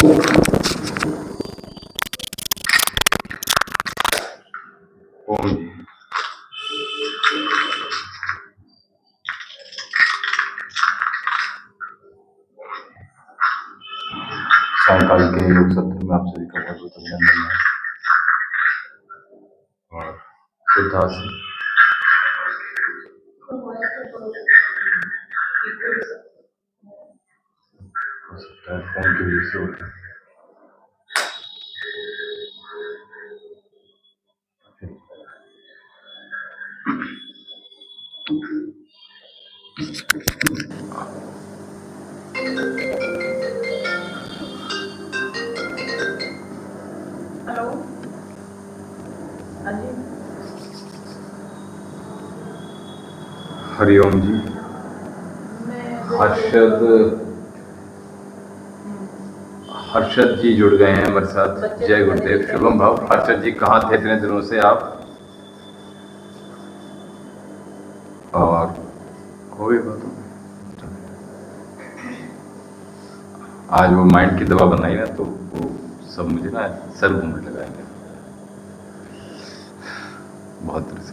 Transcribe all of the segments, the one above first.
ओम जी। सायकाल के योग सत्र में आप सभी का बहुत बहुत अभिनंदन है और श्रद्धा से हो सकता है फोन की वजह से होता है। हेलो, हाँ जी। हरिओम जी। हर्षद जी जुड़ गए हैं हमारे साथ। जय गुरुदेव, शुभम भाव। हर्षद जी कहाँ थे इतने दिनों से आप? और हो गई बात। आज वो माइंड की दवा बनाई ना, तो वो सब मुझे ना सर घूमने लगा है बहुत देर से।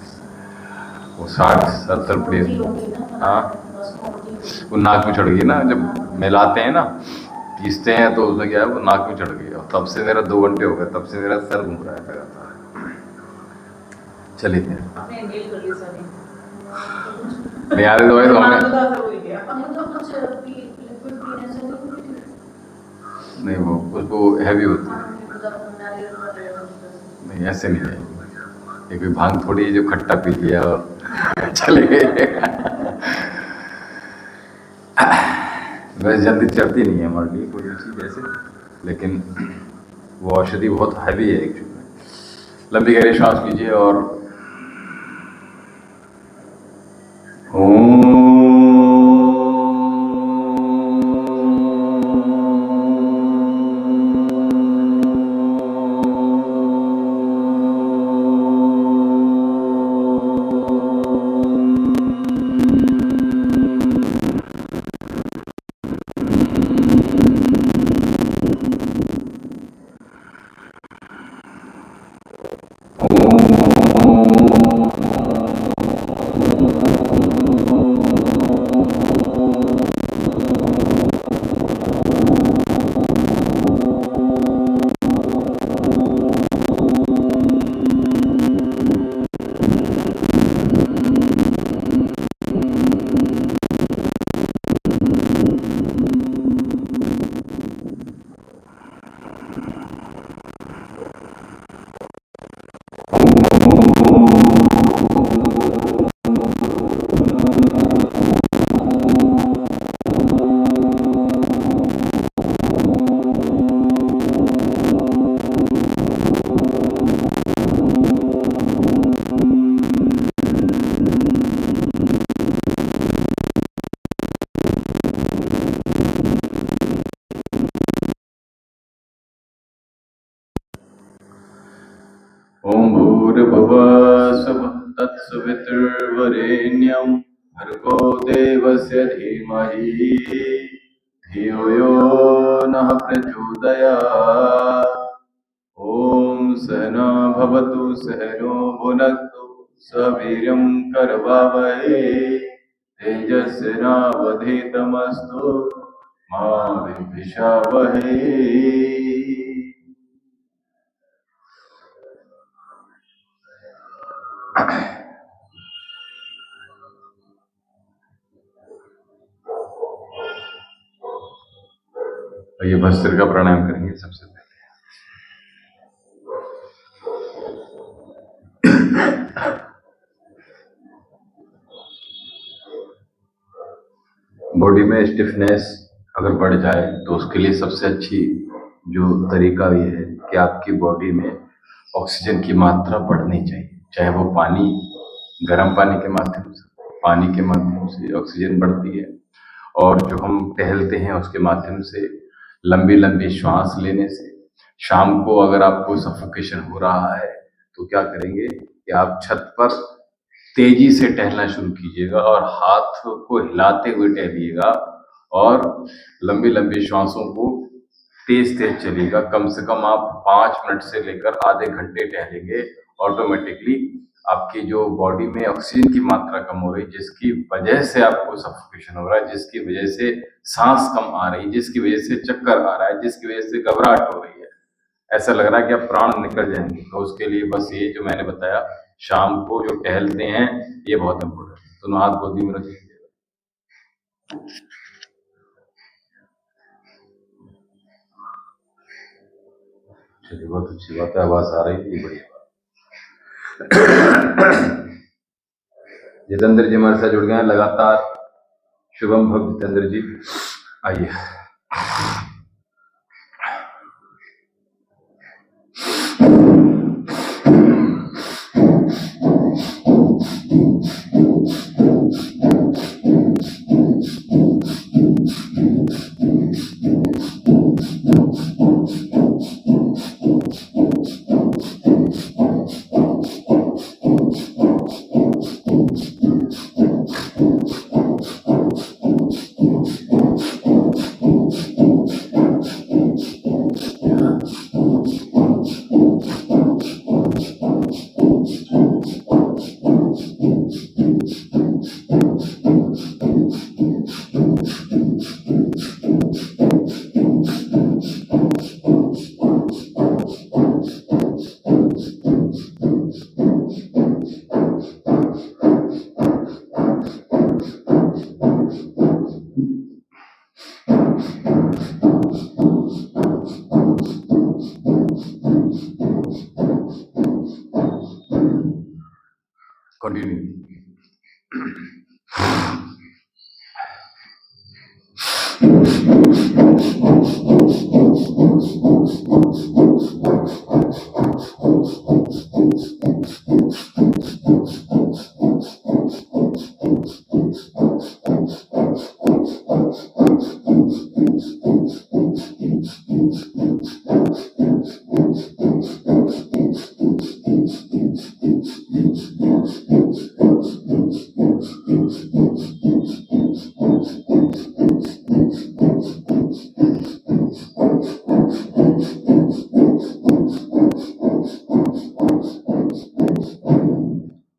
वो 60-70 प्लेट, हाँ, वो नाक में चढ़ गई ना। जब मिलाते हैं ना, पीसते हैं, तो उसमें क्या है, वो नाक में चढ़ गई। और तब से मेरा 2 घंटे हो गए, तब से मेरा सर घूम रहा है लगातार। चलिए फिर नहीं आ रही दवाई तो हमने नहीं, वो उसको हैवी होती है। नहीं, ऐसे नहीं है। ये कोई भांग थोड़ी है जो खट्टा पी लिया और चले गए। वैसे जल्दी चढ़ती नहीं है हमारे लिए कोई चीज़ ऐसे, लेकिन वो औषधि बहुत हैवी है एक्चुअली। लंबी गहरी सांस लीजिए और ओम भूर्भुवः स्वः तत्सवितुर्वरेण्यं भर्गो देवस्य धीमहि धियो यो नः प्रचोदयात्। ओम सहना भवतु सहनो भुनक्तु सह वीर्यं करवावहै तेजस्विनावधीतमस्तु मा विद्विषावहै। ये भस्त्र का प्राणायाम करेंगे सबसे पहले। बॉडी में स्टिफनेस अगर बढ़ जाए तो उसके लिए सबसे अच्छी जो तरीका ये है कि आपकी बॉडी में ऑक्सीजन की मात्रा बढ़नी चाहिए। चाहे वो पानी, गर्म पानी के माध्यम से, पानी के माध्यम से ऑक्सीजन बढ़ती है, और जो हम टहलते हैं उसके माध्यम से, लंबी लंबी श्वास लेने से। शाम को अगर आपको सफोकेशन हो रहा है तो क्या करेंगे कि आप छत पर तेजी से टहलना शुरू कीजिएगा और हाथ को हिलाते हुए टहलिएगा और लंबी लंबी श्वासों को तेज तेज चलेगा। कम से कम आप 5 मिनट से लेकर आधे घंटे टहलेंगे, ऑटोमेटिकली आपकी जो बॉडी में ऑक्सीजन की मात्रा कम हो रही, जिसकी वजह से आपको सफोकेशन हो रहा है, जिसकी वजह से सांस कम आ रही, जिसकी वजह से चक्कर आ रहा है, जिसकी वजह से घबराहट हो रही है, ऐसा लग रहा है कि अब प्राण निकल जाएंगे। तो उसके लिए बस ये जो मैंने बताया, शाम को जो टहलते हैं, ये बहुत इंपॉर्टेंट है। दोनों हाथ गोदी में रखिए। चलिए, बहुत अच्छी बात है, आवाज आ रही थी, बढ़िया बात। जितेंद्र जी हमारे साथ जुड़ गए हैं लगातार। शुभम भव जितेंद्र जी, आइए। कंटिन्यू।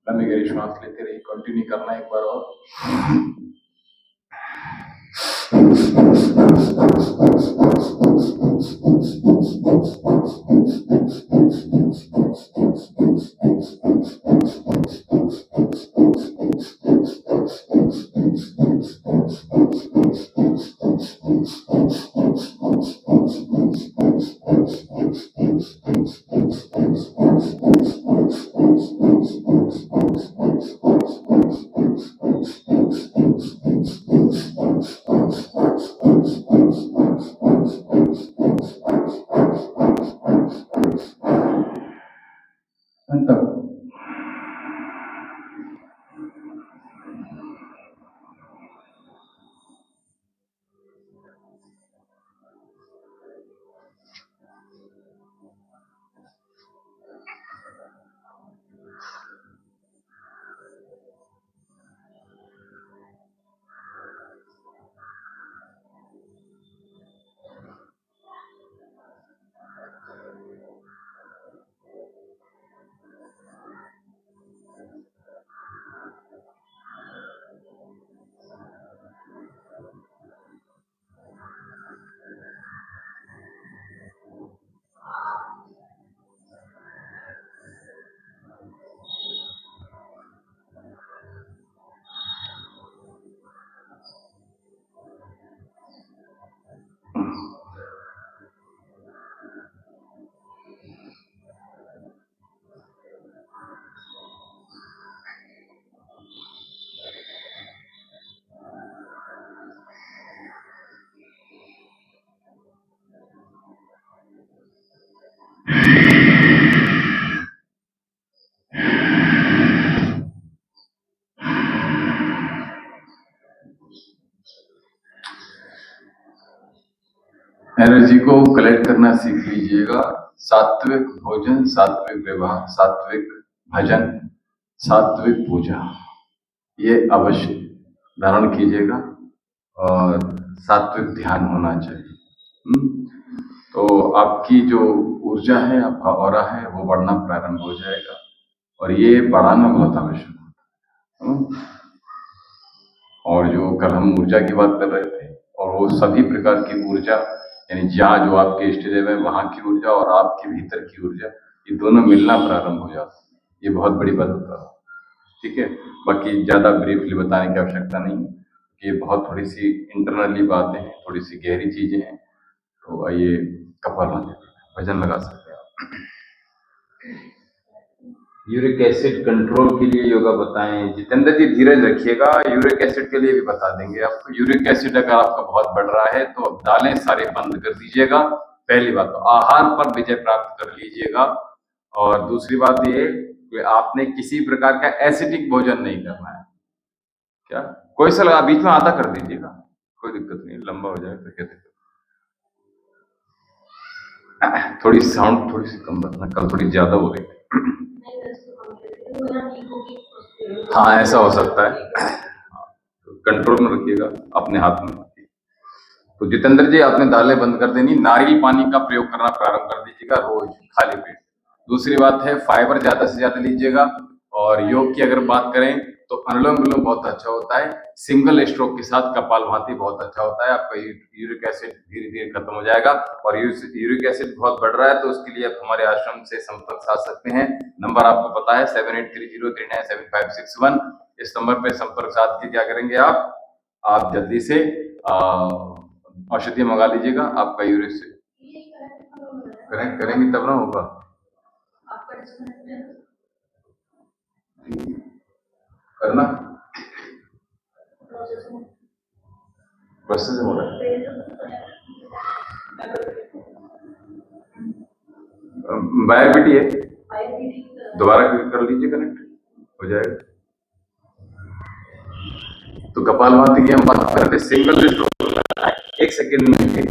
लंबी गहरी श्वास लेते रहिए, कंटिन्यू करना एक बार और। एनर्जी को कलेक्ट करना सीख लीजिएगा। सात्विक भोजन, सात्विक व्यवहार, सात्विक भजन, सात्विक पूजा, ये अवश्य धारण कीजिएगा। और सात्विक ध्यान होना चाहिए। तो आपकी जो ऊर्जा है, आपका ऑरा है, वो बढ़ना प्रारंभ हो जाएगा और ये बढ़ाना बहुत आवश्यक होता है। और जो कल हम ऊर्जा की बात कर रहे थे, और वो सभी प्रकार की ऊर्जा, यानी जहाँ जो आपके इष्ट देव है वहां की ऊर्जा और आपके भीतर की ऊर्जा, ये दोनों मिलना प्रारंभ हो जाता है। ये बहुत बड़ी बात बता रहा हूँ, ठीक है। बाकी ज्यादा ब्रीफली बताने की आवश्यकता नहीं है, ये बहुत थोड़ी सी इंटरनली बातें हैं, थोड़ी सी गहरी चीजें हैं। तो आइए कपालभाति भजन लगा सकते हैं आप। यूरिक एसिड कंट्रोल के लिए योगा बताएं। जितेंद्र जी धीरज रखिएगा, यूरिक एसिड के लिए भी बता देंगे आपको। यूरिक एसिड अगर आपका बहुत बढ़ रहा है तो अब दालें सारे बंद कर दीजिएगा। पहली बात तो आहार पर विजय प्राप्त कर लीजिएगा। और दूसरी बात ये कि आपने किसी प्रकार का एसिडिक भोजन नहीं करना है। क्या कोई सा लगा, बीच में आधा कर दीजिएगा, कोई दिक्कत नहीं, लंबा हो जाएगा तो क्या दिक्कत। थोड़ी साउंड थोड़ी सी कम रखना, कल थोड़ी ज्यादा हो रही है। हाँ ऐसा हो सकता है, कंट्रोल में रखिएगा, अपने हाथ में। तो जितेंद्र जी आपने दालें बंद कर देनी, नारियल पानी का प्रयोग करना प्रारंभ कर दीजिएगा रोज खाली पेट। दूसरी बात है फाइबर ज्यादा से ज्यादा लीजिएगा। और योग की अगर बात करें तो अनुलोम विलोम बहुत अच्छा होता है। सिंगल स्ट्रोक के साथ कपालभाति बहुत अच्छा होता है। आपका यूरिक एसिड धीरे धीरे खत्म हो जाएगा। और यूरिक एसिड बहुत बढ़ रहा है तो उसके लिए आप हमारे आश्रम से संपर्क साध सकते हैं। नंबर आपको पता है 7830397561। इस नंबर पे संपर्क साध के क्या करेंगे आप जल्दी से औषधि मंगा लीजिएगा। आपका यूरिक से करेंगे तब ना होगा। करना प्रोसेस हो रहा है। बायोबिटी है, दोबारा कर लीजिए, कनेक्ट हो जाएगा। तो कपालभाति की हम बात करते सिंगल एक सेकेंड में है।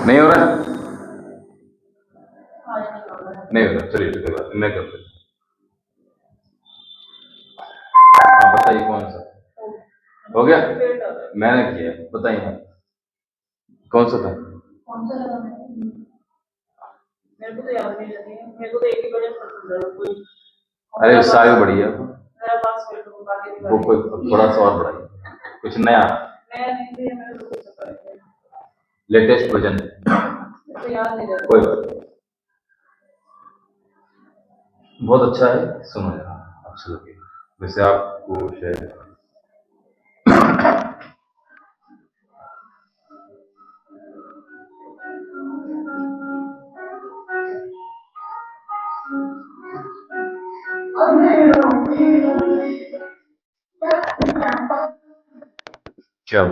नहीं हो रहा है, नहीं हो रहा, चलिए कोई बात नहीं करते। हाँ बताइए कौन सा हो गया, मैंने किया, बताइए कौन सा था। मेरे को तो याद नहीं रहती है, मेरे को तो एक ही बजे पसंद है कोई। अरे सारी बढ़िया, मेरा पास वो कोई थोड़ा सा और बढ़ाइए, कुछ नया लेटेस्ट वर्जन तो याद नहीं रहता। कोई बात नहीं, बहुत अच्छा है, सुनो यार अच्छा लगेगा। वैसे आपको शायद क्या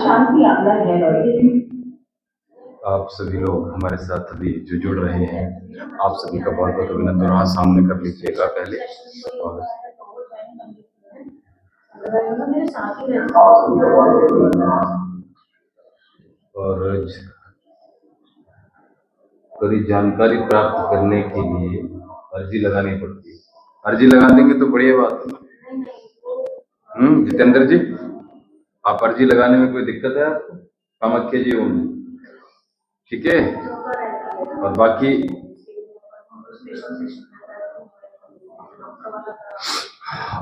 शांति आपला आप सभी लोग हमारे साथ अभी जो जुड़ रहे हैं, आप सभी का बहुत बहुत अभिनंदन। हाथ सामने कर लीजिएगा पहले। और थोड़ी जानकारी प्राप्त करने के लिए अर्जी लगानी पड़ती है। अर्जी लगा देंगे तो बढ़िया बात है। जितेंद्र जी, आप अर्जी लगाने में कोई दिक्कत है आपको? कामाख्या जी होंगे, ठीक है। और बाकी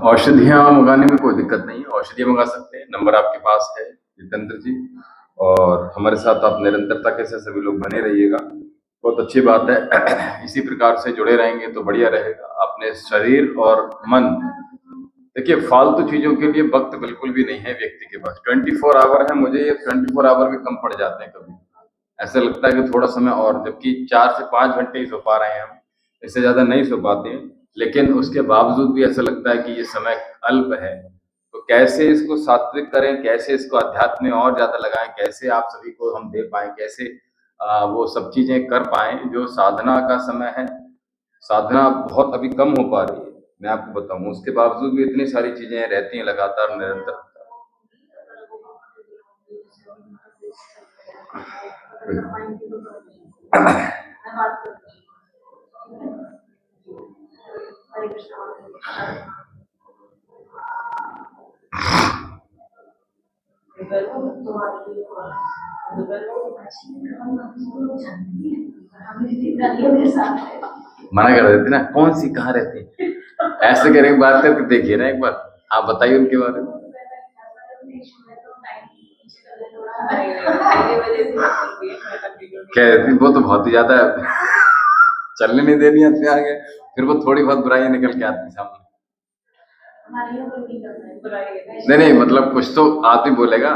औषधियाँ मंगाने में कोई दिक्कत नहीं है, औषधियाँ मंगा सकते हैं। नंबर आपके पास है जितेंद्र जी, और हमारे साथ आप निरंतरता के साथ सभी लोग बने रहिएगा, बहुत अच्छी बात है। इसी प्रकार से जुड़े रहेंगे तो बढ़िया रहेगा। अपने शरीर और मन, देखिए फालतू चीजों के लिए वक्त बिल्कुल भी नहीं है व्यक्ति के पास। 24 आवर है, मुझे ये 24 आवर भी कम पड़ जाते हैं कभी। ऐसा लगता है कि थोड़ा समय और, जबकि 4 से 5 घंटे ही सो पा रहे हैं हम, इससे ज्यादा नहीं सो पाते हैं। लेकिन उसके बावजूद भी ऐसा लगता है कि ये समय अल्प है। तो कैसे इसको सात्विक करें, कैसे इसको अध्यात्म में और ज्यादा लगाएं, कैसे आप सभी को हम दे पाए, कैसे वो सब चीजें कर पाए जो साधना का समय है। साधना बहुत अभी कम हो पा रही है, मैं आपको बताऊं। उसके बावजूद भी इतनी सारी चीजें रहती हैं लगातार निरंतर। मना कर देती ना, कौन सी कहाँ रहती है, ऐसे करके बात करके देखिए ना एक बार। आप बताइए उनके बारे में। कह रही थी वो तो बहुत ही ज्यादा चलने नहीं देनी आती आगे, फिर वो थोड़ी बहुत बुराई निकल के आती सामने। नहीं नहीं, मतलब कुछ तो आप ही बोलेगा।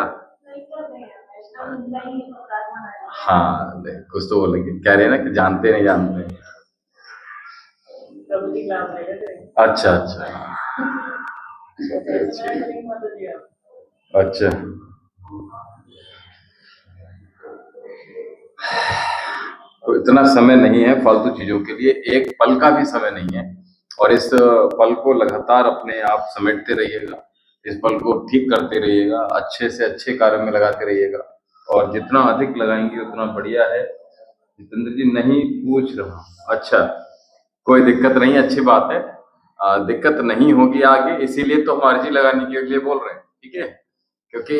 हाँ नहीं, कुछ तो बोलेंगे, कह रहे हैं ना कि जानते नहीं जानते। अच्छा अच्छा अच्छा। तो इतना समय नहीं है फालतू चीजों के लिए, एक पल का भी समय नहीं है। और इस पल को लगातार अपने आप समेटते रहिएगा, इस पल को ठीक करते रहिएगा, अच्छे से अच्छे कार्य में लगाते रहिएगा। और जितना अधिक लगाएंगे उतना बढ़िया है। जितेंद्र जी नहीं पूछ रहा, अच्छा कोई दिक्कत नहीं, अच्छी बात है। दिक्कत नहीं होगी आगे, इसीलिए तो हम अर्जी लगाने के लिए बोल रहे हैं, ठीक है। क्योंकि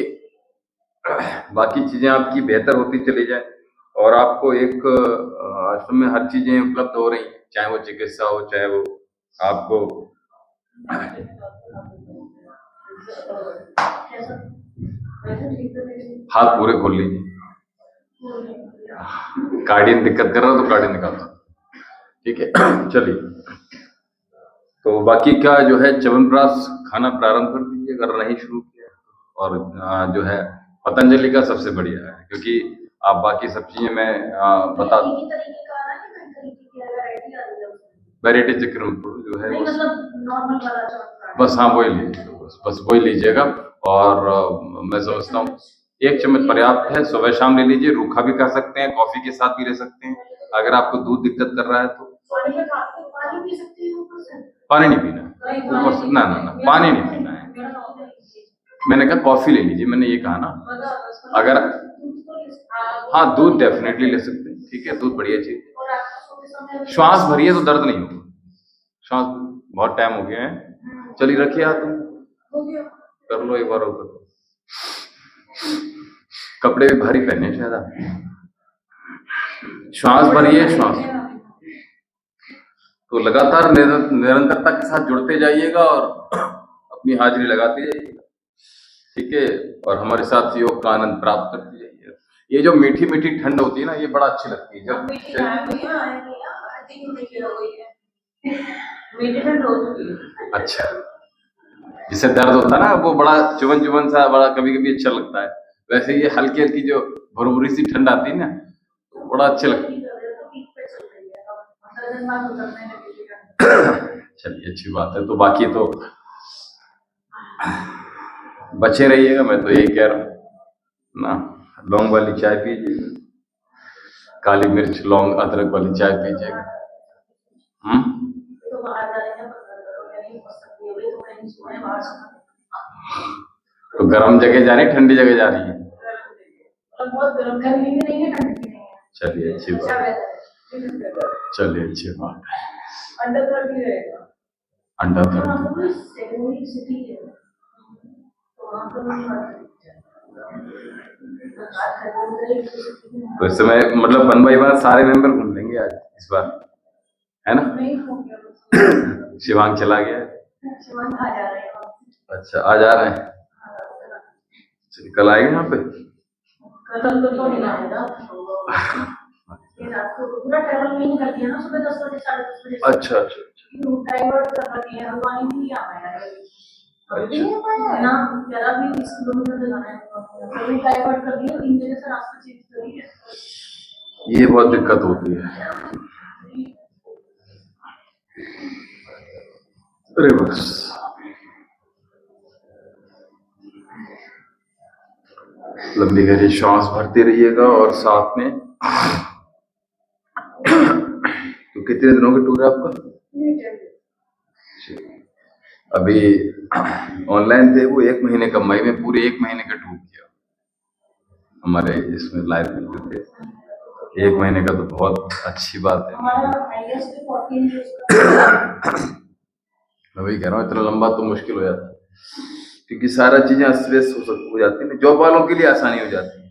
बाकी चीजें आपकी बेहतर होती चली जाए और आपको एक आश्रम में हर चीजें उपलब्ध हो रही हैं, चाहे वो चिकित्सा हो, चाहे वो आपको हाथ पूरे खोल लीजिए। कार्डियन दिक्कत कर रहा हो तो कार्डियन निकालता, ठीक है। चलिए, तो बाकी का जो है च्यवनप्राश खाना प्रारंभ कर दीजिए अगर नहीं शुरू किया। और जो है पतंजलि का सबसे बढ़िया है, क्योंकि आप बाकी सब चीजें मैं बता वैरायटी चिकन जो है बस हाँ वही लीजिए, बस वही लीजिएगा। और मैं समझता हूँ 1 चम्मच पर्याप्त है, सुबह शाम ले लीजिए। रूखा भी खा सकते हैं, कॉफी के साथ भी ले सकते हैं। अगर आपको दूध दिक्कत कर रहा है तो पानी नहीं पीना है ऊपर से, ना ना ना पानी नहीं पीना है। मैंने कहा कॉफी ले लीजिए, मैंने ये कहा ना। अगर हाँ दूध डेफिनेटली ले सकते हैं, ठीक है, दूध बढ़िया चीज। श्वास भरिए तो दर्द नहीं होगा, श्वास बहुत टाइम हो गया है। चलिए रखिए हाथ, कर लो एक बार और कर लो। कपड़े भी भारी पहने शायद आप। श्वास भरिए, श्वास तो लगातार निरंतरता के साथ जुड़ते जाइएगा और अपनी हाजिरी लगाते जाइएगा, ठीक है। और हमारे साथ योग का आनंद प्राप्त करते जाइए। ये जो मीठी मीठी ठंड होती है ना, ये बड़ा अच्छी लगती है जब अच्छा, जिससे दर्द होता है ना वो बड़ा चुभन चुभन सा, बड़ा कभी कभी अच्छा लगता है। वैसे ये हल्की हल्की जो भुरभुरी सी ठंड आती है ना, तो बड़ा अच्छा लगता है। चलिए अच्छी बात है। तो बाकी तो बचे रहिएगा, मैं तो यही कह रहा हूँ ना। लौंग वाली चाय पीजिए, काली मिर्च लौंग अदरक वाली चाय पीजिएगा। तो गर्म जगह जा रही है, ठंडी जगह जा रही है? चलिए अच्छी बात है, चलिए अच्छी बात है। अंडर 30 तो इस समय मतलब 1 बाय 1 सारे मेंबर घूम लेंगे आज इस बार, है ना? शिवांग चला गया, अच्छा आ जा रहे हैं। चलिए कल आएंगे यहाँ पे। अच्छा अच्छा ये बहुत दिक्कत होती है। रिवर्स लंबी गहरी श्वास भरते रहिएगा और साथ में तो कितने दिनों का टूर है आपका? अभी ऑनलाइन थे वो 1 महीने का, मई में पूरे 1 महीने का टूर किया हमारे इसमें लाइव में थे। 1 महीने का तो बहुत अच्छी बात है। मैं वही कह रहा हूँ, इतना लंबा तो मुश्किल हो जाता है क्योंकि सारा चीजें अस्त व्यस्त हो जाती है। जॉब वालों के लिए आसानी हो जाती है।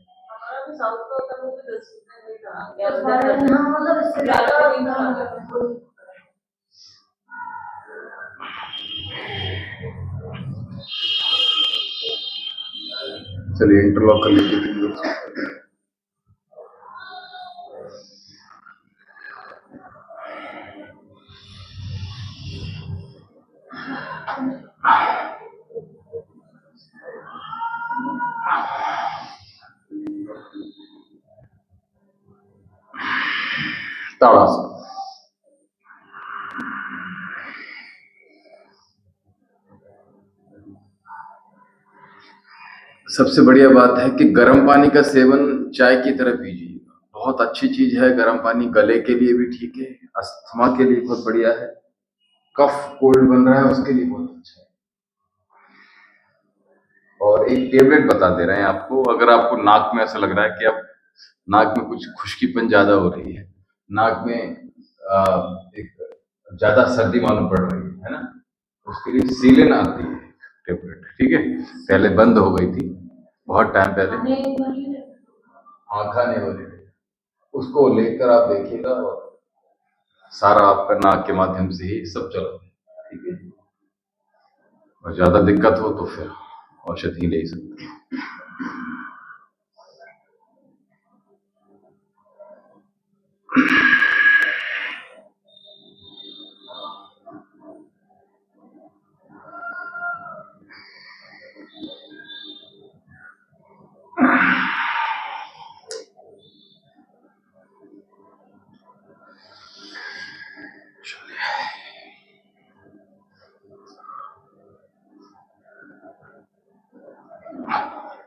चलिए इंटरलॉक कर लीजिए। ताड़ासन। सबसे बढ़िया बात है कि गर्म पानी का सेवन चाय की तरह पीजिए। बहुत अच्छी चीज है गर्म पानी, गले के लिए भी ठीक है, अस्थमा के लिए बहुत बढ़िया है, कफ कोल्ड बन रहा है उसके लिए बहुत अच्छा है। और एक टेबलेट बता दे रहे हैं आपको, अगर आपको नाक में ऐसा लग रहा है कि अब नाक में कुछ खुश्कीपन ज्यादा हो रही है, नाक में एक ज्यादा सर्दी मालूम पड़ रही है ना, उसके लिए सीलन आती है टेबलेट, ठीक है। पहले बंद हो गई थी बहुत टाइम पहले, हाँ खाने वाले, उसको लेकर आप देखिएगा और सारा आपका नाक के माध्यम से ही सब चला, ठीक है। और ज्यादा दिक्कत हो तो फिर औषधि ले सकते हैं।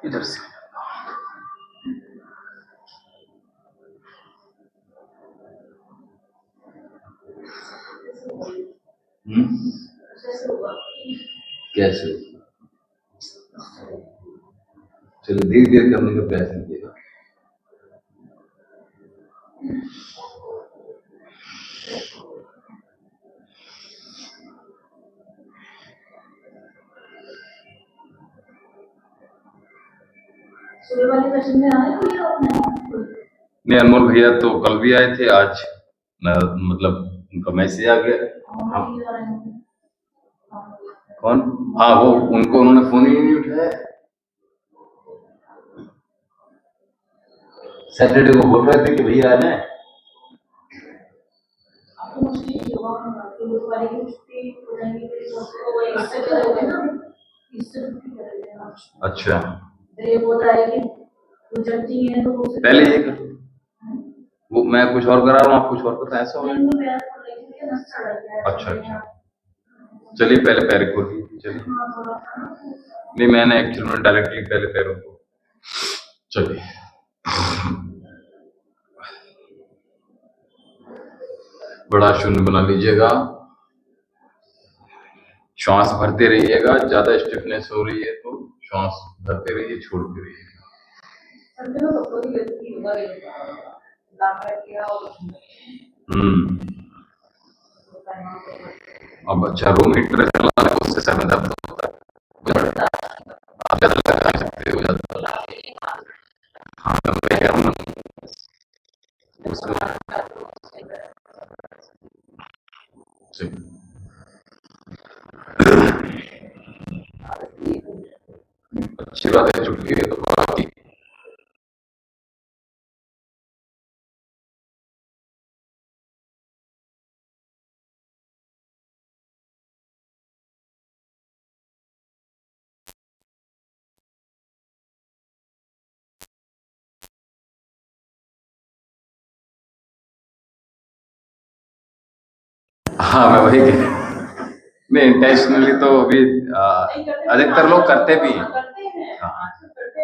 इधर से कैसे, चलो धीरे धीरे करने का प्रयास कीजिएगा। नहीं, अनमोल भैया तो कल भी आए थे, आज मतलब उनका मैसेज आ गया। हाँ। कौन? हाँ वो, उनको उन्होंने फोन ही नहीं उठाया। सैटरडे को बोल रहे थे कि भैया आना है। अच्छा, पहले ये कर, वो मैं कुछ और करा रहा हूँ, आप कुछ और करते हैं, ऐसा हो रहा है। अच्छा अच्छा, चलिए पहले पैर खोलिए, चलिए। नहीं मैंने एक्चुअली में डायरेक्टली पहले पैरों को, चलिए। बड़ा शून्य बना लीजिएगा, श्वास भरते रहिएगा, ज्यादा स्टिफनेस हो रही है तो श्वास भरते रहिए, छोड़ते रहिए। अब अच्छा रूम हीटर चला है, उससे सर में दर्द होता है, आप ज्यादा लगा नहीं सकते हो ज्यादा। हाँ मैं कह रहा हूँ अच्छी बात है, छुट्टी है तो बाकी हाँ मैं वही कह, नहीं इंटेंशनली तो अभी अधिकतर लोग करते भी हैं। हाँ,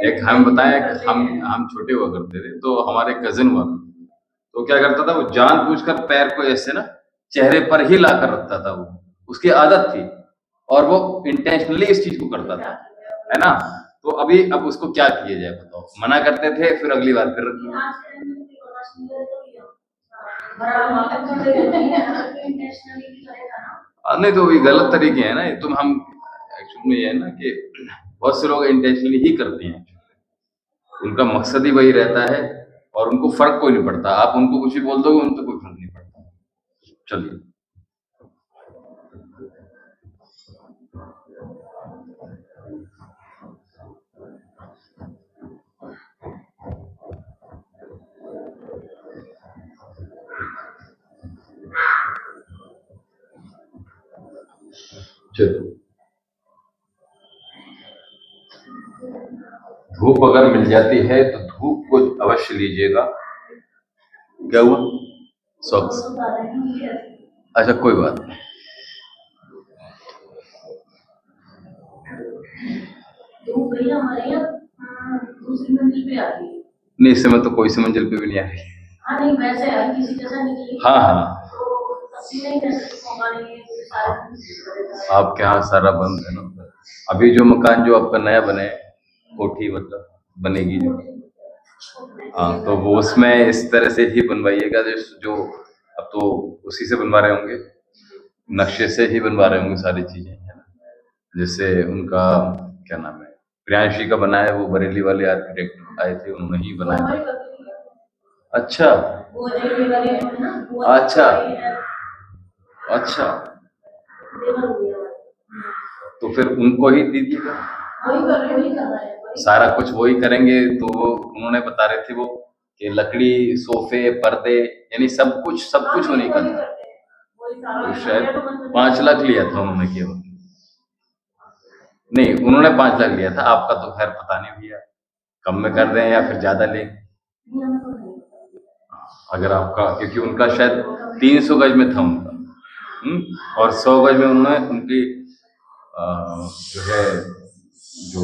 एक हम बताएं, हम छोटे हुआ करते थे तो हमारे कजिन हुआ, तो क्या करता था वो जानबूझकर पैर को ऐसे ना चेहरे पर ही लाकर रखता था, वो उसकी आदत थी और वो इंटेंशनली इस चीज को करता था, है ना। तो अभी अब उसको क्या किया जाए बताओ, मना करते थे फिर अगली बार फिर नहीं तो ये गलत तरीके हैं ना, तुम हम एक्चुअली में ये है ना कि बहुत से लोग इंटेंशनली ही करते हैं, उनका मकसद ही वही रहता है और उनको फर्क कोई नहीं पड़ता, आप उनको कुछ भी बोल दोगे उनको कोई फर्क नहीं चलिए। चलिए, धूप अगर मिल जाती है तो धूप को अवश्य लीजिएगा। क्या हुआ? सॉक्स। अच्छा, कोई बात नहीं। धूप गई हमारे यहाँ दूसरी मंजिल पे आ गई। नहीं, इस समय तो कोई सी मंजिल पे भी नहीं आ रही। हाँ नहीं, वैसे हर किसी जैसा निकली। हाँ हाँ, आपके यहाँ सारा बंद है ना। अभी जो मकान जो आपका नया बने, कोठी मतलब बनेगी जो, हाँ, तो वो उसमें इस तरह से ही बनवाइएगा जो अब तो उसी से बनवा रहे होंगे, नक्शे से ही बनवा रहे होंगे सारी चीजें, है ना। जैसे उनका क्या नाम है, प्रियांशी का बना है, वो बरेली वाले आर्किटेक्ट आए थे, उन्होंने ही बनाया। अच्छा अच्छा अच्छा, तो फिर उनको ही दीजिएगा, सारा कुछ वही करेंगे। तो वो उन्होंने बता रहे थे वो कि लकड़ी, सोफे, पर्दे, यानी सब कुछ उन्हीं का था। तो शायद 5 लाख लिया था उन्होंने केवल। नहीं, उन्होंने 5 लाख लिया था, आपका तो खैर पता नहीं भैया, कम में कर दें या फिर ज्यादा लें। अगर आपका, क्योंकि उनका शायद 300 गज में था उनका, और 100 गज में उन्होंने उनकी जो है, जो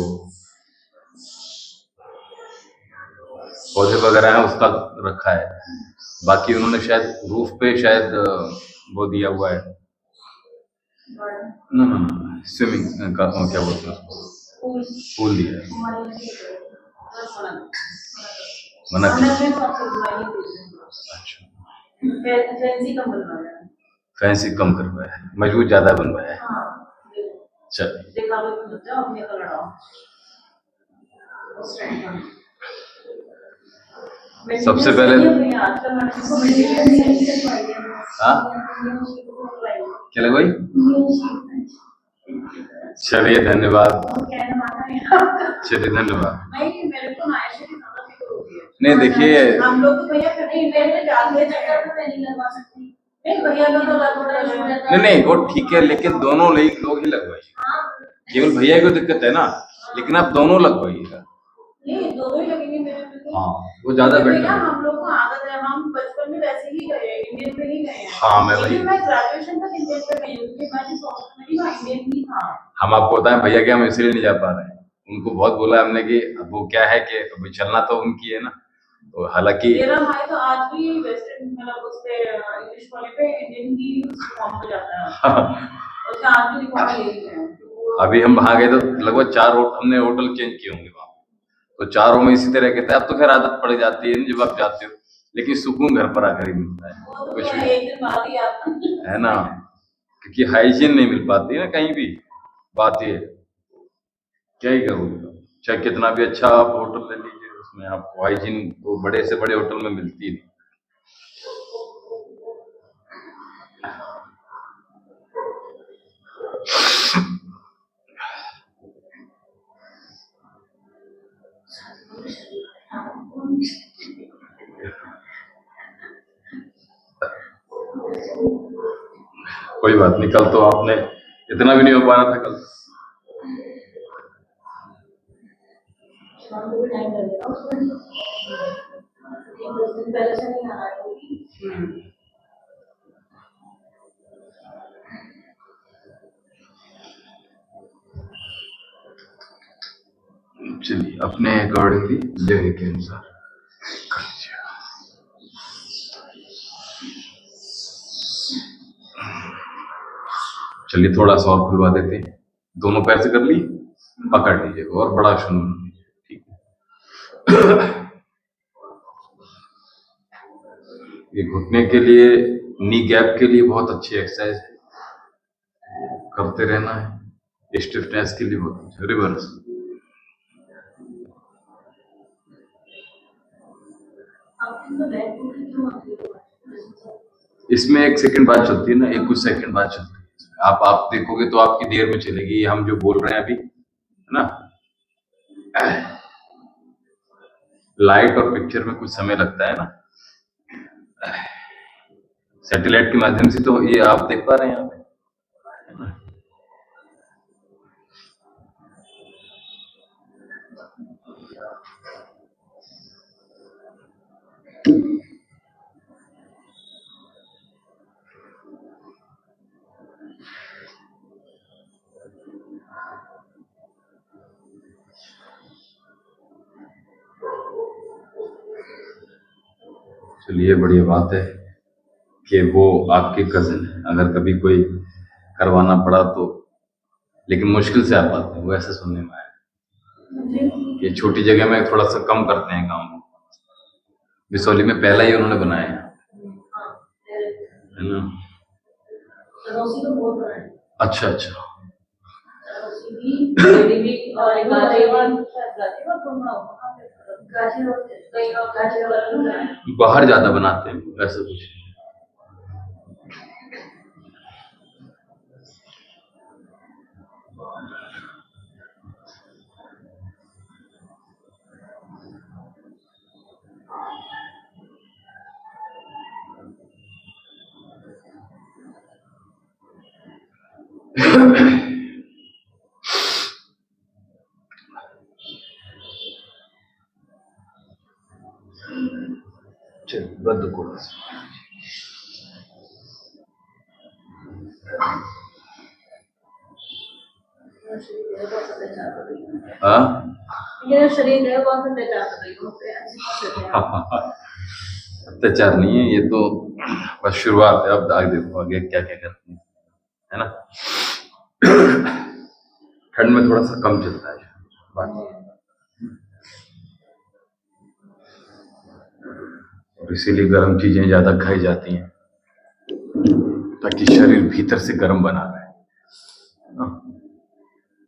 पौधे वगैरह हैं उसका रखा है। बाकी उन्होंने शायद रूफ पे शायद वो दिया हुआ है, स्विमिंग का क्या बोलते हैं उसको, पूल दिया है। मना अच्छा, फैंसी कम करवाया है, मजबूत ज्यादा बनवाया है। चलिए, सबसे पहले हाँ क्या लगवाई? चलिए, धन्यवाद। चलिए, धन्यवाद। नहीं देखिए, हम लोग तो भैया नहीं वो ठीक है, लेकिन दोनों लोग ही लगवाइए। केवल भैया को दिक्कत है ना, लेकिन आप दोनों लगवाइएगा। नहीं, दोनों ही लगेंगे मेरे में तो। हाँ, वो ज्यादा बेटर है। हम लोग को आदत है, हम बचपन में वैसे ही गए, इंडियन में ही गए हैं। हाँ, मैं वही, मैं ग्रेजुएशन तक इंडियन में गई हूँ, क्योंकि मैं जिस हॉस्टल में थी इंडियन ही था। हम आपको बताएं भैया कि हम इसलिए नहीं जा पा रहे हैं, उनको बहुत बोला हमने कि अब वो क्या है कि अभी चलना तो उनकी है ना, तो हालांकि मेरा भाई तो आज भी वेस्टर्न मतलब उसपे इंग्लिश वाले पे इंडियन ही फॉर्म पे जाता है। उसका आज भी रिकॉर्ड यही है। अभी हम वहां गए तो लगभग 4 हमने होटल चेंज किए होंगे वहां, तो चारों में इसी तरह के थे। अब तो खैर आदत पड़ जाती है जब आप जाते हो, लेकिन सुकून घर पर आकर ही मिलता है, कुछ भी है ना, क्योंकि हाइजीन नहीं मिल पाती है ना कहीं भी। बात ये क्या ही करोगे, चाहे कितना भी अच्छा आप होटल ले लीजिए, उसमें आपको हाइजीन वो बड़े से बड़े होटल में मिलती नहीं। कोई बात नहीं, कल तो आपने इतना भी नहीं हो पा रहा था कल। चलिए, अपने अकॉर्डिंगली जगह के अनुसार कर दीजिए। चलिए, थोड़ा सा और खुलवा देते हैं, दोनों पैर से कर ली, पकड़ लीजिए और बड़ा शुरू, ठीक है। ये घुटने के लिए, नी गैप के लिए बहुत अच्छी एक्सरसाइज है, करते रहना है। स्टिफनेस के लिए बहुत अच्छा, रिवर्स। इसमें 1 सेकंड बाद चलती है ना, एक कुछ सेकंड बाद चलती है इसमें। आप देखोगे तो आपकी देर में चलेगी, ये हम जो बोल रहे हैं अभी, है ना। लाइट और पिक्चर में कुछ समय लगता है ना, सैटेलाइट के माध्यम से तो ये आप देख पा रहे हैं यहाँ पे। चलिए, बढ़िया बात है कि वो आपके कजिन है। अगर कभी कोई करवाना पड़ा तो, लेकिन मुश्किल से आ पाते हैं, वो ऐसा सुनने में आया कि छोटी जगह में थोड़ा सा कम करते हैं काम। बिसौली में पहला ही उन्होंने बनाया है ना। सनोसी तो बहुत बड़ा है। अच्छा अच्छा, सनोसी भी, दिल्ली भी, और एक गाजियाबाद तो बड़ा होगा। गाजियाबाद कई और गाजियाबाद में है। बाहर ज्यादा बनाते हैं ऐसा कुछ। चलो, बंद करो। हाँ, ये शरीर है बहुत अत्याचार कर रही हो। अत्याचार नहीं है ये तो, बस शुरुआत है। अब आगे देखो आगे क्या क्या करते हैं, है ना। ठंड में थोड़ा सा कम चलता है बाकी, और इसीलिए गर्म चीजें ज्यादा खाई जाती हैं ताकि शरीर भीतर से गर्म बना रहे।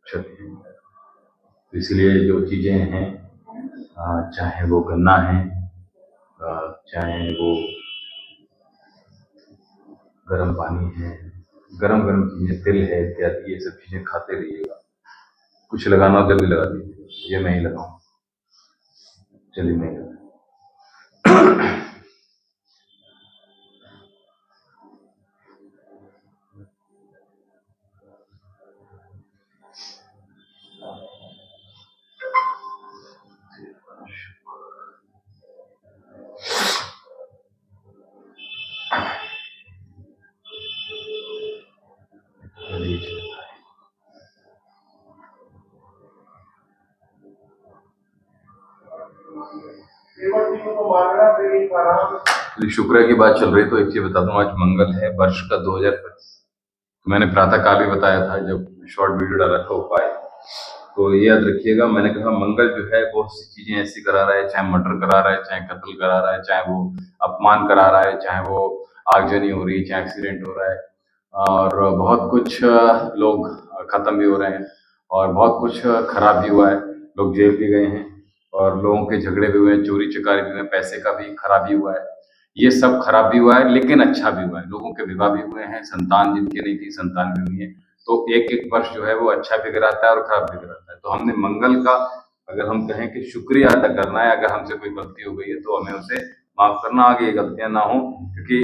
चलिए, तो इसलिए जो चीजें हैं, चाहे वो गन्ना है, चाहे वो गर्म पानी है, गरम गरम चीजें, तिल है इत्यादि, ये सब चीजें खाते रहिएगा। कुछ लगाना हो जल्दी लगा दीजिए, ये मैं ही लगाऊं। चलिए मैं लगा। शुक्र की बात चल रही, तो एक चीज बता दूं, आज मंगल है, वर्ष का 2025। मैंने प्रातः काल भी बताया था जब शॉर्ट वीडियो डाला था उपाय, तो ये याद रखिएगा। मैंने कहा मंगल जो है बहुत सी चीजें ऐसी करा रहा है, चाहे मर्डर करा रहा है, चाहे कत्ल करा रहा है, चाहे वो अपमान करा रहा है, चाहे वो आगजनी हो रही है, चाहे एक्सीडेंट हो रहा है, और बहुत कुछ लोग खत्म भी हो रहे हैं, और बहुत कुछ खराब भी हुआ है। लोग जेल भी गए हैं, और लोगों के झगड़े भी हुए हैं, चोरी चकारी भी हुए हैं, पैसे का भी खराबी हुआ है। ये सब खराब भी हुआ है, लेकिन अच्छा भी हुआ है। लोगों के विवाह भी हुए हैं, संतान जिनके नहीं थी संतान भी हुई है। तो एक एक वर्ष जो है वो अच्छा भी कराता है और खराब भी कराता है। तो हमने मंगल का, अगर हम कहें कि शुक्रिया अदा करना है, अगर हमसे कोई गलती हो गई है तो हमें उसे माफ करना, आगे ये गलतियां ना हो। क्योंकि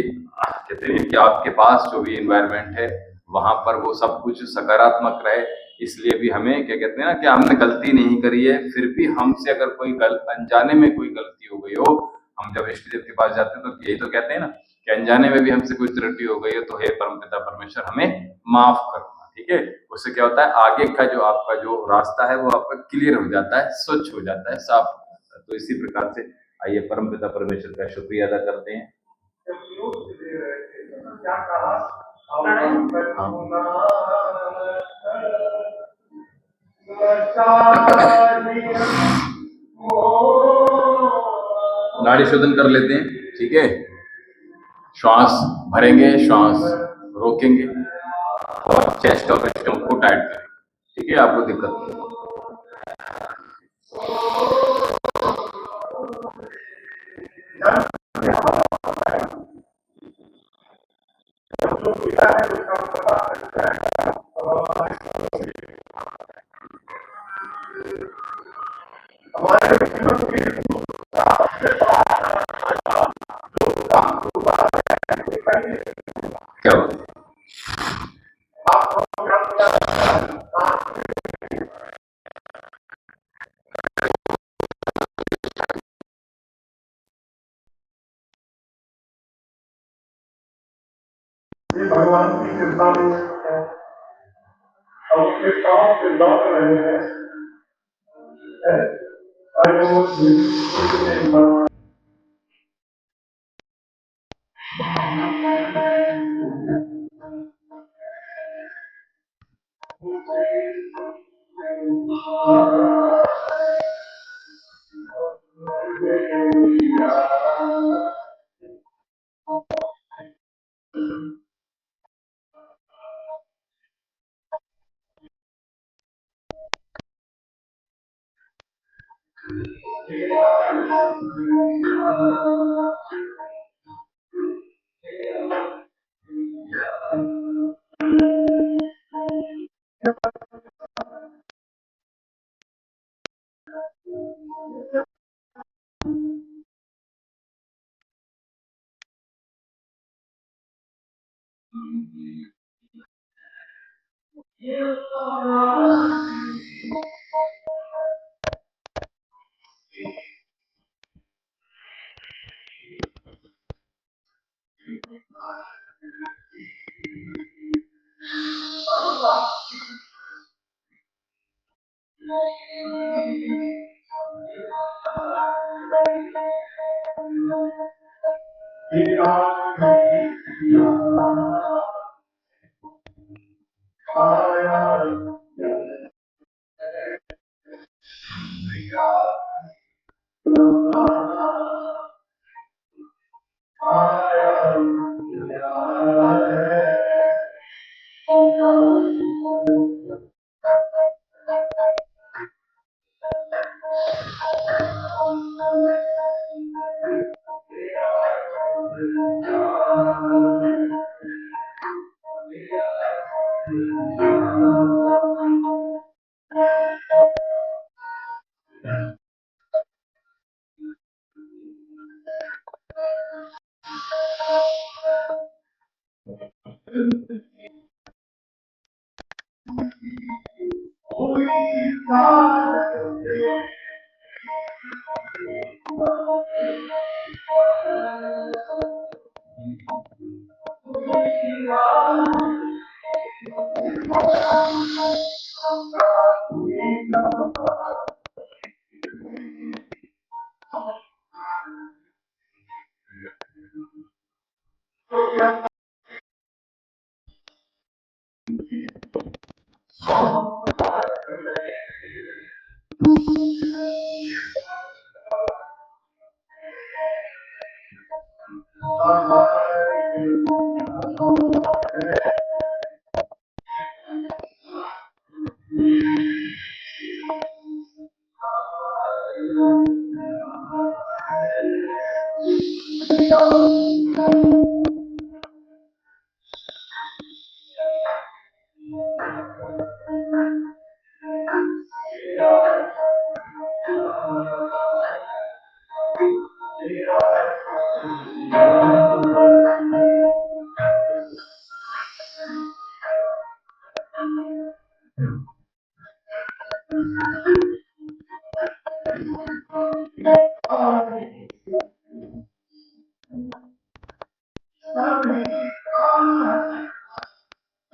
कहते हैं कि आपके पास जो भी एनवायरनमेंट है वहां पर वो सब कुछ सकारात्मक रहे। इसलिए भी हमें क्या कहते हैं ना, कि हमने गलती नहीं करी है, फिर भी हमसे अगर कोई अनजाने में कोई गलती हो गई हो, हम जब इष्ट देव के पास जाते हैं तो यही तो कहते हैं ना कि अनजाने में भी हमसे कोई त्रुटि हो गई है तो हे परमपिता परमेश्वर हमें माफ करना। ठीक है, उससे क्या होता है, आगे का जो आपका जो रास्ता है वो आपका क्लियर हो जाता है, स्वच्छ हो जाता है, साफ हो जाता है। तो इसी प्रकार से आइए परमपिता परमेश्वर का शुक्रिया अदा करते हैं। क्या कहा? नाड़ी शोधन कर लेते हैं। ठीक है, श्वास भरेंगे, श्वास रोकेंगे, और चेस्ट और स्टमक को टाइट करेंगे। ठीक है, आपको दिक्कत नहीं। क्या होता है? भगवान की कृपा है और उसके काम से लौट रहे हैं।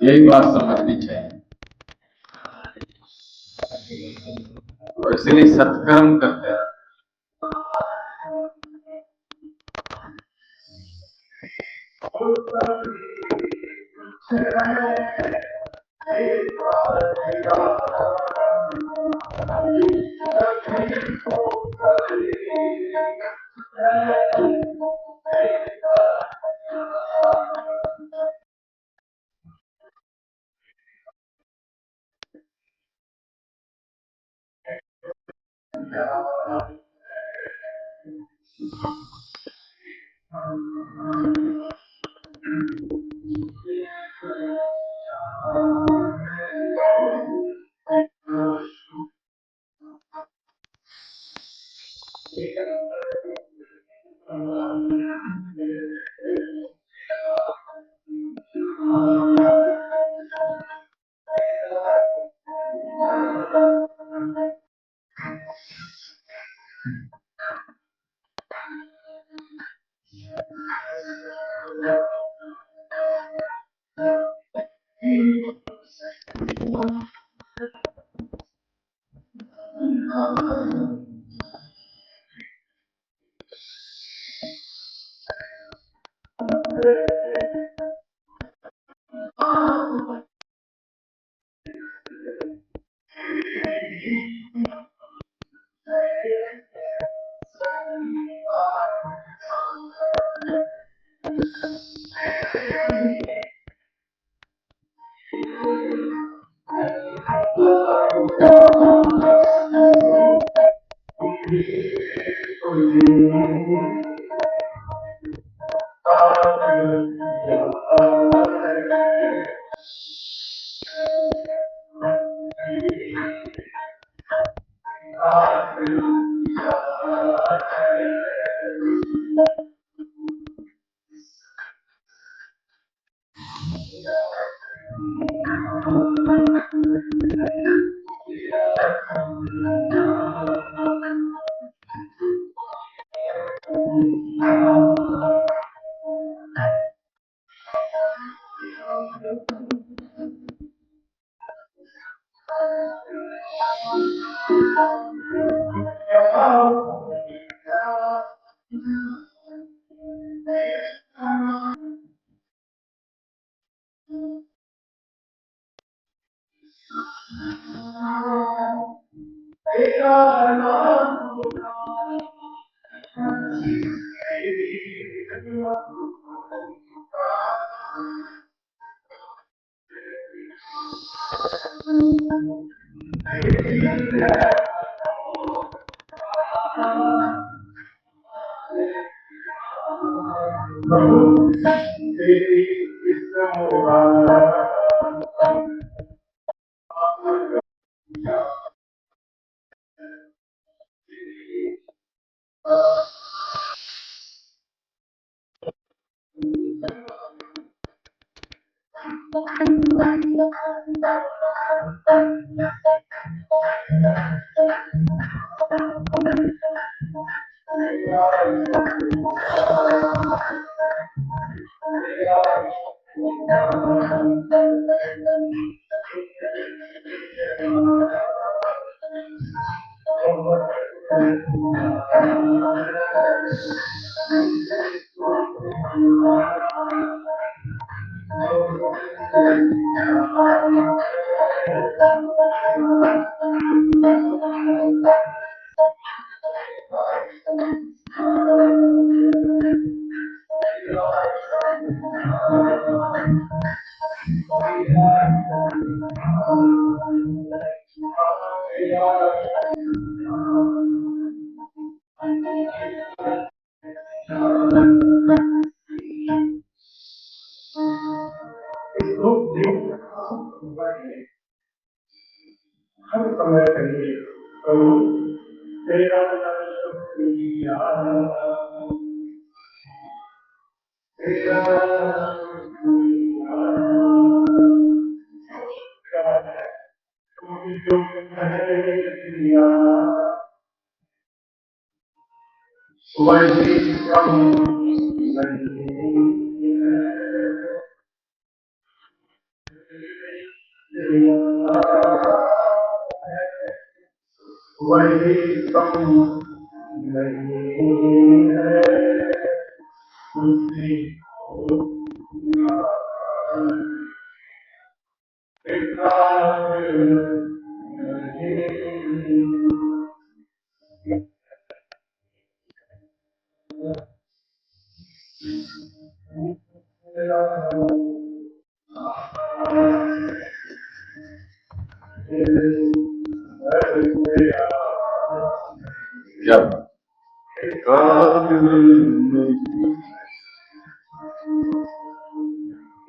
यही बात समझनी चाहिए और इसलिए सत्कर्म करते हैं।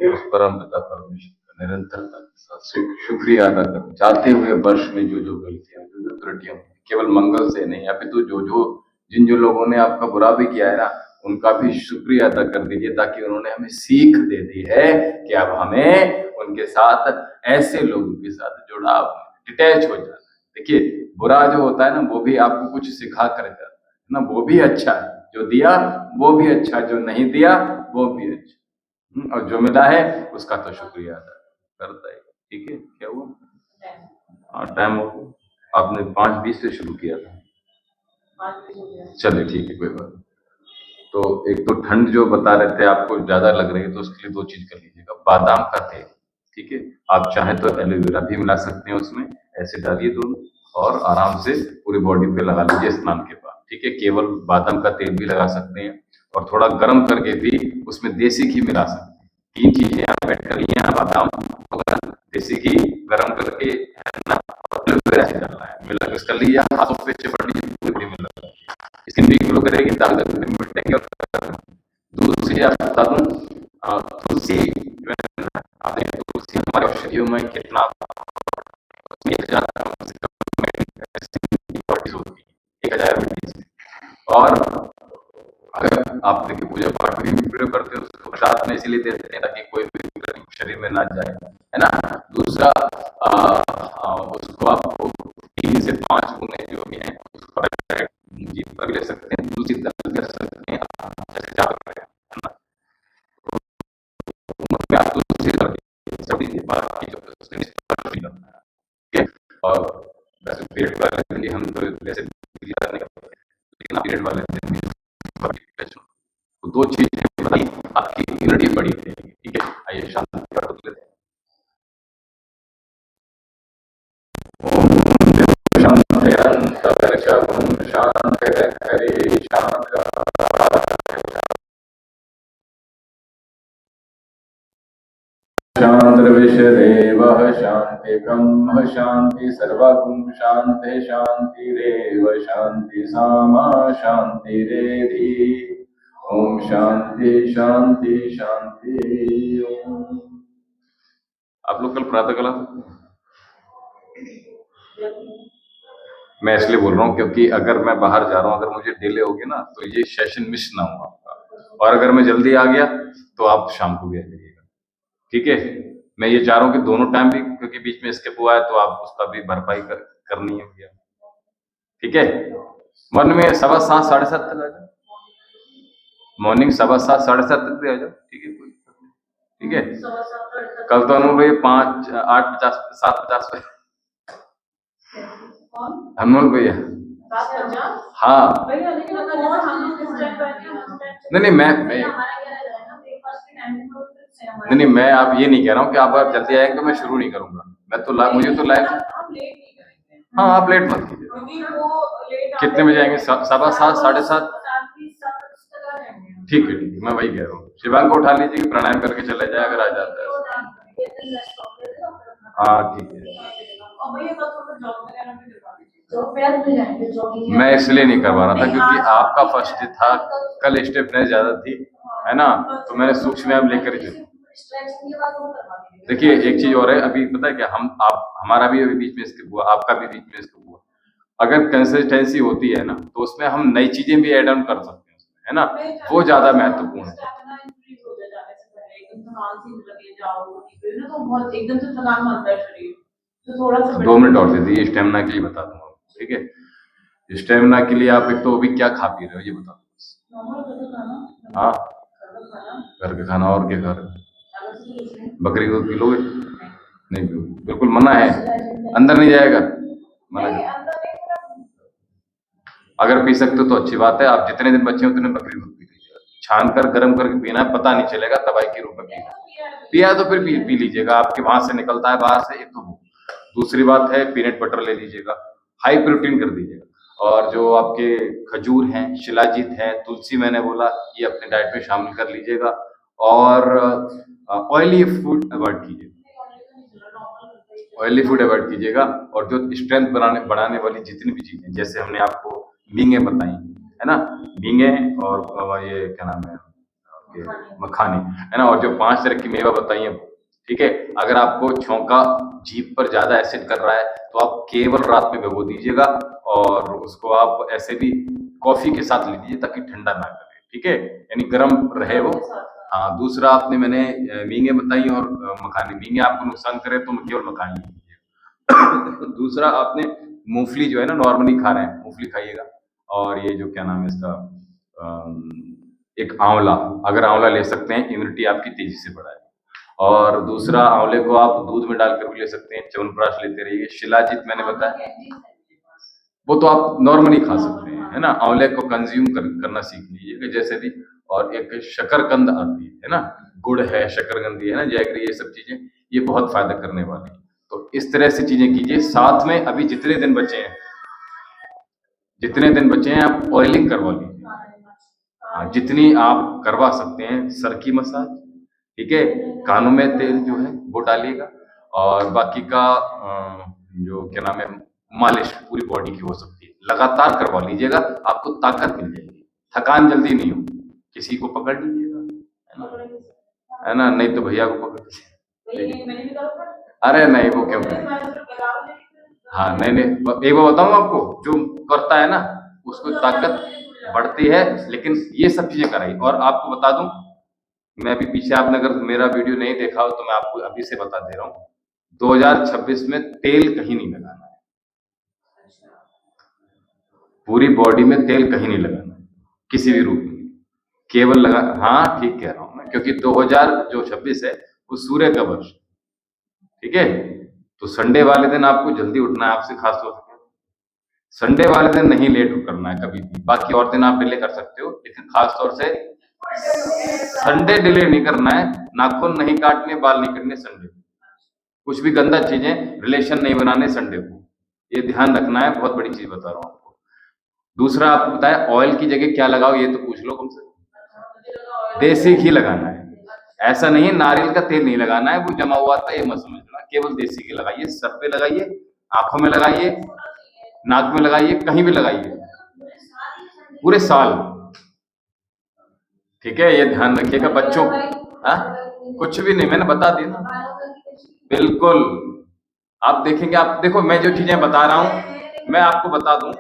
जब उस परम पिता परमेश्वर का निरंतरता के साथ शुक्रिया अदा करो, जाते हुए वर्ष में जो जो गलतियां, जो जो त्रुटियां, केवल मंगल से नहीं, अपितु जो जिन जो लोगों ने आपका बुरा भी किया है ना, उनका भी शुक्रिया अदा कर दीजिए, ताकि उन्होंने हमें सीख दे दी है कि अब हमें उनके साथ, ऐसे लोगों के साथ जुड़ाव, डिटैच हो जाना है। देखिए, बुरा जो होता है ना, वो भी आपको कुछ सिखा कर जाता है ना, वो भी अच्छा है, जो दिया वो भी अच्छा, जो नहीं दिया वो भी अच्छा, और जो मिला है उसका तो शुक्रिया अदा करता है। ठीक है, क्या हुआ? हाँ, टाइम हो गया। आपने 5:20 से शुरू किया था। चलिए ठीक है, कोई बात नहीं। तो एक तो ठंड जो बता रहे थे आपको ज्यादा लग रही है, तो उसके लिए 2 चीज कर लीजिएगा। बादाम का तेल, ठीक है, आप चाहे तो एलोवेरा भी मिला सकते हैं उसमें, ऐसे डालिए दोनों और आराम से पूरी बॉडी पे लगा लीजिए स्नान के बाद। ठीक है, केवल बादाम का तेल भी लगा सकते हैं, और थोड़ा गर्म करके भी उसमें देसी घी मिला सकते हैं। 3 चीजें आप ऐड कर लिए, बादाम, देसी घी, गर्म करके, है ना, और एलोवेरा डालना है, मिला के कर लीजिए, हाथों पे चिपड़ लीजिए, पूरी में लगा, स्किन भी ग्लो करेगी, दाग मिटेंगे। और दूसरी आप बता दूं, तुलसी जो है ना, आपने तुलसी हमारे औषधियों में कितना, 1000 होती है, 1000 और अगर आप देखिए पूजा पाठ में भी प्रयोग करते हो, उसको प्रसाद में इसलिए देते हैं ताकि कोई भी शरीर में ना जाए, है ना। दूसरा, उसको आपको 3 से 5 गुने जो भी है उसको जीप पर ले सकते हैं, तुलसी दल कर सकते हैं, जैसे जाप करें, है ना। तो आप तुलसी सभी के बाद की जो ठीक है, और वैसे पीरियड वाले के लिए हम तो वैसे नहीं करते, लेकिन पीरियड वाले दिन भी तो 2 चीजें बताई, आपकी इम्यूनिटी बढ़ी रहेगी। ठीक है, आइए शांति कर लेते हैं। शांति शांतिर्विश्वदेवः शांति ब्रह्म शांति सर्वगुण शांति शांतिरेव शांति सामा शांतिरेधि। ओम शांति शांति शांति। ओम। आप लोग कल प्रातः काल सकते हैं? मैं इसलिए बोल रहा हूँ क्योंकि अगर मैं बाहर जा रहा हूँ, अगर मुझे डिले हो गया ना, तो ये सेशन मिस ना हो आपका, और अगर मैं जल्दी आ गया तो आप शाम को भी आ जाइएगा। ठीक है, मैं ये चाह रहा हूँ कि दोनों टाइम भी, क्योंकि बीच में स्किप हुआ है तो आप उसका भी भरपाई करनी है भैया। ठीक है, मॉर्निंग में 7:15 7:30 तक आ जाओ, मॉर्निंग 7:15 7:30 तक भी आ जाओ। ठीक है, कोई ठीक है। कल तो अनमोल भैया 5 8:50 7:50 पे, अनमोल भैया, हाँ नहीं मैं आप ये नहीं कह रहा हूँ कि आप जल्दी आएंगे, मैं शुरू नहीं करूंगा, मैं तो मुझे तो लाइव, हाँ आप लेट मत कीजिए। कितने बजे आएंगे? 7:15 7:30? ठीक है, मैं वही कह रहा हूँ। शिवांग को उठा लीजिए, प्राणायाम करके चले जाए अगर आ जाता है। हाँ ठीक है, मैं इसलिए नहीं करवा रहा था क्योंकि आपका फर्स्ट था, कल स्टेपनेस ज्यादा थी, है ना, तो मैंने सूक्ष्म व्यायाम लेकर ही चली। देखिए एक चीज और है, अभी पता है क्या, हमारा भी अभी बीच में स्किप हुआ, आपका भी बीच में स्किप हुआ। अगर कंसिस्टेंसी होती है ना, तो उसमें हम नई चीजें भी एड ऑन कर सकते हैं, है ना, वो ज्यादा महत्वपूर्ण है। एकदम से थकान मारता है शरीर, तो थोड़ा सा 2 मिनट और दे दीजिए, स्टेमिना के लिए बता दूंगा। ठीक है, स्टेमिना के लिए आप एक तो अभी क्या खा पी रहे हो ये बता दो। हाँ, घर का खाना, और क्या खा रहे हो? बकरी दूध पी लोगे? नहीं पियोगे, बिल्कुल मना है, अंदर नहीं जाएगा, मना है। अगर पी सकते हो तो अच्छी बात है, आप जितने दिन बच्चे उतने बकरी दूध पी लीजिएगा, छान कर गर्म करके पीना है, पता नहीं चलेगा, दवाई के रूप में पिया तो फिर पी लीजिएगा, आपके वहां से निकलता है बाहर से, एक तो दूसरी बात है पीनट बटर ले लीजिएगा, हाई प्रोटीन कर दीजिएगा, और जो आपके खजूर हैं, शिलाजीत है, तुलसी मैंने बोला, ये अपने डाइट में शामिल कर लीजिएगा, और ऑयली फूड अवॉइड कीजिएगा, ऑयली फूड अवॉइड कीजिएगा, और जो स्ट्रेंथ बढ़ाने वाली जितनी भी चीजें, जैसे हमने आपको मींगे बताई, है ना, मींगे, और ये क्या नाम है, मखानी, है ना। और जो 5 तरह की मेवा बताई है, ठीक है। अगर आपको छौंका जीभ पर ज्यादा एसिड कर रहा है तो आप केवल रात में भिगो दीजिएगा और उसको आप ऐसे भी कॉफी के साथ ले लीजिए ताकि ठंडा ना करे, ठीक है, यानी गर्म रहे वो। हाँ, दूसरा आपने मैंने मींगे बताई और मखानी। मींगे आपको नुकसान करे तो केवल मखानी लीजिए। दूसरा आपने मूंगफली जो है ना, नॉर्मली खा रहे हैं, मूंगफली खाइएगा। और ये जो क्या नाम है इसका, एक आंवला, अगर आंवला ले सकते हैं, इम्यूनिटी आपकी तेजी से बढ़ाए। और दूसरा, आंवले को आप दूध में डालकर भी ले सकते हैं, च्यवनप्राश लेते रहिए। शिलाजीत मैंने बताया, वो तो आप नॉर्मली खा सकते हैं, है ना। आंवले को कंज्यूम करना सीख लीजिएगा जैसे भी। और एक शकरकंद आती है ना, गुड़ है, शकरकंदी है ना, जैगरी, ये सब चीजें ये बहुत फायदा करने वाली है। तो इस तरह से चीजें कीजिए। साथ में अभी जितने दिन बचे हैं आप ऑयलिंग करवा लीजिए। जितनी आप करवा सकते हैं, सर की मसाज, ठीक है, कानों में तेल जो है वो डालिएगा। और बाकी का जो क्या नाम है, मालिश पूरी बॉडी की हो सकती है, लगातार करवा लीजिएगा, आपको ताकत मिल जाएगी, थकान जल्दी नहीं हो। किसी को पकड़ लीजिएगा, है ना, नहीं तो भैया को पकड़ लीजिए। अरे नहीं, वो क्यों करें। हाँ, नहीं, एक बार बताऊं आपको, जो करता है ना उसको ताकत बढ़ती है, लेकिन ये सब चीजें कराई। और आपको बता दूं, मैं अभी पीछे, आपने अगर मेरा वीडियो नहीं देखा हो तो मैं आपको अभी से बता दे रहा हूँ, 2026 में तेल कहीं नहीं लगाना है, पूरी बॉडी में तेल कहीं नहीं लगाना है, किसी भी रूप में, केवल लगा। हाँ, ठीक कह रहा हूँ मैं, क्योंकि 2026 है वो सूर्य का वर्ष, ठीक है। तो संडे वाले दिन आपको जल्दी उठना है, आपसे खास तौर से संडे वाले दिन नहीं लेट करना है कभी भी। बाकी और दिन आप डिले कर सकते हो, लेकिन खास तौर से संडे डिले नहीं करना है। नाखून नहीं काटने, बाल नहीं कटने संडे को, कुछ भी गंदा चीजें, रिलेशन नहीं बनाने संडे को, ये ध्यान रखना है। बहुत बड़ी चीज बता रहा हूँ आपको। दूसरा आपको बताया, ऑयल की जगह क्या लगाओ, ये तो पूछ लो तुमसे। देसी घी लगाना है, ऐसा नहीं नारियल का तेल नहीं लगाना है, वो जमा हुआ था ये मत समझना। केवल देसी घी लगाइए, सर पे लगाइए, आंखों में लगाइए, नाक में लगाइए, कहीं भी लगाइए, पूरे साल, ठीक है। ये ध्यान रखिएगा बच्चों। कुछ भी नहीं, मैंने बता दिया ना, बिल्कुल। आप देखेंगे, आप देखो, मैं जो चीजें बता रहा हूँ मैं आपको बता दूं।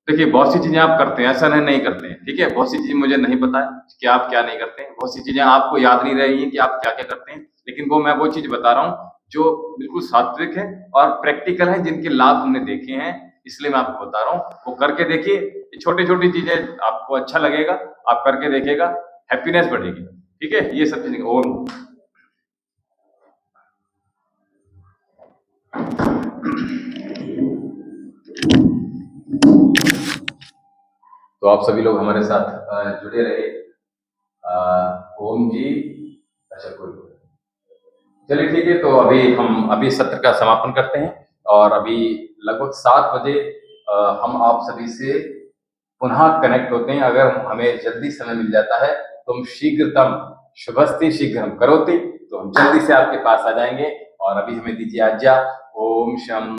देखिए, बहुत सी चीजें आप करते हैं, ऐसा नहीं करते हैं, ठीक है। बहुत सी चीजें मुझे नहीं पता है कि आप क्या नहीं करते हैं, बहुत सी चीजें आपको याद नहीं रही है कि आप क्या क्या करते हैं, लेकिन मैं वो चीज बता रहा हूँ जो बिल्कुल सात्विक है और प्रैक्टिकल है, जिनके लाभ हमने देखे हैं, इसलिए मैं आपको बता रहा हूँ। वो करके देखिए, छोटी छोटी चीजें आपको अच्छा लगेगा, आप करके देखिएगा, हैप्पीनेस बढ़ेगी, ठीक है। ये सब चीजें। ओम तो आप सभी लोग हमारे साथ जुड़े रहे। ओम जी, अच्छा, कोई, चलिए ठीक है। तो अभी सत्र का समापन करते हैं, और अभी लगभग 7 बजे हम आप सभी से पुनः कनेक्ट होते हैं। अगर हमें जल्दी समय मिल जाता है तो हम शीघ्रतम, शुभस्ति शीघ्रम करोति, तो हम जल्दी से आपके पास आ जाएंगे। और अभी हमें दीजिए आज्ञा। ओम शम।